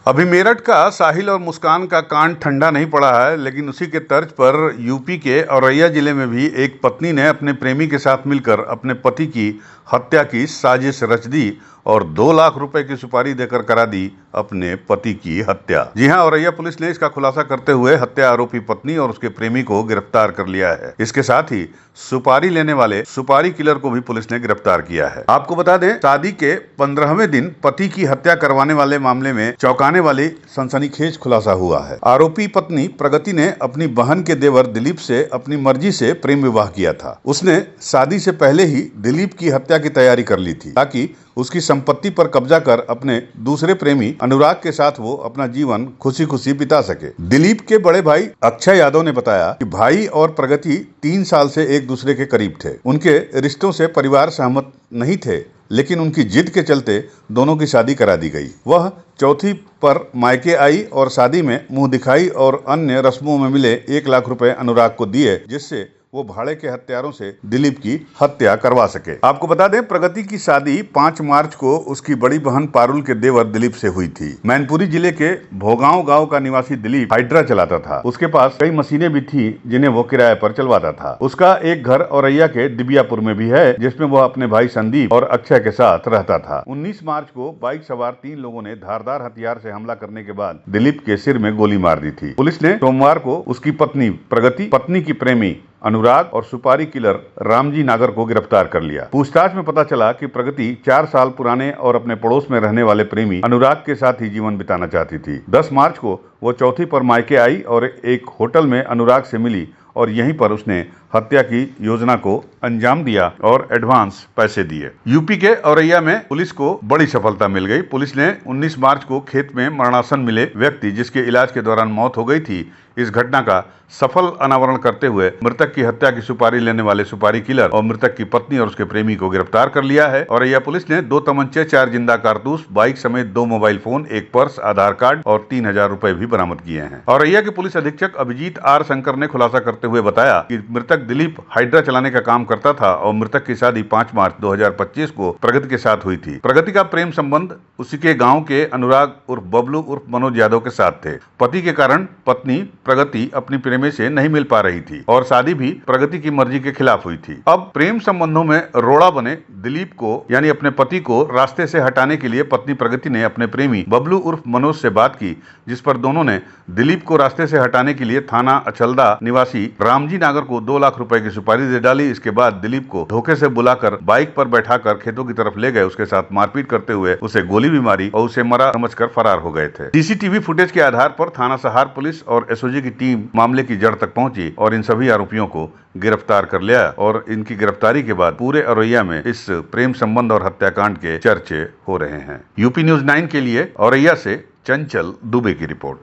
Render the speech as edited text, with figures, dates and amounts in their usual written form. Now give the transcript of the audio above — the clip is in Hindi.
अभी मेरठ का साहिल और मुस्कान का कांड ठंडा नहीं पड़ा है, लेकिन उसी के तर्ज पर यूपी के औरैया जिले में भी एक पत्नी ने अपने प्रेमी के साथ मिलकर अपने पति की हत्या की साजिश रच दी और 2 लाख रुपए की सुपारी देकर करा दी अपने पति की हत्या। जी हां, औरैया पुलिस ने इसका खुलासा करते हुए हत्या आरोपी पत्नी और उसके प्रेमी को गिरफ्तार कर लिया है। इसके साथ ही सुपारी लेने वाले सुपारी किलर को भी पुलिस ने गिरफ्तार किया है। आपको बता दें, शादी के 15वें दिन पति की हत्या करवाने वाले मामले में चौंकाने वाली सनसनीखेज खुलासा हुआ है। आरोपी पत्नी प्रगति ने अपनी बहन के देवर दिलीप से अपनी मर्जी से प्रेम विवाह किया था। उसने शादी से पहले ही दिलीप की हत्या की तैयारी कर ली थी ताकि उसकी संपत्ति पर कब्जा कर अपने दूसरे प्रेमी अनुराग के साथ वो अपना जीवन खुशी खुशी बिता सके। दिलीप के बड़े भाई अक्षय यादव ने बताया कि भाई और प्रगति 3 साल से एक दूसरे के करीब थे। उनके रिश्तों से परिवार सहमत नहीं थे, लेकिन उनकी जिद के चलते दोनों की शादी करा दी गई। वह चौथी पर मायके आई और शादी में मुंह दिखाई और अन्य रस्मों में मिले 1 लाख रुपए अनुराग को दिए, जिससे वो भाड़े के हत्यारों से दिलीप की हत्या करवा सके। आपको बता दें, प्रगति की शादी 5 मार्च को उसकी बड़ी बहन पारुल के देवर दिलीप से हुई थी। मैनपुरी जिले के भोगांव गांव का निवासी दिलीप हाइड्रा चलाता था। उसके पास कई मशीनें भी थी जिन्हें वो किराए पर चलवाता था। उसका एक घर औरैया के दिबियापुर में भी है, जिसमें वह अपने भाई संदीप और अक्षय के साथ रहता था। 19 मार्च को बाइक सवार 3 लोगों ने धारदार हथियार से हमला करने के बाद दिलीप के सिर में गोली मार दी थी। पुलिस ने सोमवार को उसकी पत्नी प्रगति, पत्नी की प्रेमी अनुराग और सुपारी किलर रामजी नागर को गिरफ्तार कर लिया। पूछताछ में पता चला कि प्रगति 4 साल पुराने और अपने पड़ोस में रहने वाले प्रेमी अनुराग के साथ ही जीवन बिताना चाहती थी। 10 मार्च को वो चौथी पर मायके आई और एक होटल में अनुराग से मिली और यहीं पर उसने हत्या की योजना को अंजाम दिया और एडवांस पैसे दिए। यूपी के औरैया में पुलिस को बड़ी सफलता मिल गई। पुलिस ने 19 मार्च को खेत में मरणासन मिले व्यक्ति, जिसके इलाज के दौरान मौत हो गई थी, इस घटना का सफल अनावरण करते हुए मृतक की हत्या की सुपारी लेने वाले सुपारी किलर और मृतक की पत्नी और उसके प्रेमी को गिरफ्तार कर लिया है। औरैया पुलिस ने 2 तमंचे, 4 जिंदा कारतूस, बाइक समेत 2 मोबाइल फोन, 1 पर्स, आधार कार्ड और 3000 रुपए भी बरामद किए हैं। औरैया के पुलिस अधीक्षक अभिजीत आर शंकर ने खुलासा करते हुए बताया कि मृतक दिलीप हाइड्रा चलाने का काम करता था और मृतक की शादी 5 मार्च 2025 को प्रगति के साथ हुई थी। प्रगति का प्रेम संबंध उसी के गाँव के अनुराग उर्फ बबलू उर्फ मनोज यादव के साथ थे। पति के कारण पत्नी प्रगति अपनी प्रेमी से नहीं मिल पा रही थी और शादी भी प्रगति की मर्जी के खिलाफ हुई थी। अब प्रेम संबंधों में रोड़ा बने दिलीप को यानी अपने पति को रास्ते से हटाने के लिए पत्नी प्रगति ने अपने प्रेमी बबलू उर्फ मनोज से बात की, जिस पर दोनों ने दिलीप को रास्ते से हटाने के लिए थाना अचलदा निवासी रामजी नागर को 2 लाख रुपए की सुपारी दे डाली। इसके बाद दिलीप को धोखे से बुलाकर बाइक पर बैठाकर खेतों की तरफ ले गए। उसके साथ मारपीट करते हुए उसे गोली भी मारी और उसे मरा समझकर फरार हो गए थे। सीसीटीवी फुटेज के आधार पर थाना सहार पुलिस और एसओजी की टीम मामले की जड़ तक पहुंची और इन सभी आरोपियों को गिरफ्तार कर लिया और इनकी गिरफ्तारी के बाद पूरे औरैया में इस प्रेम संबंध और हत्याकांड के चर्चे हो रहे हैं। यूपी न्यूज़ 9 के लिए औरैया से चंचल दुबे की रिपोर्ट।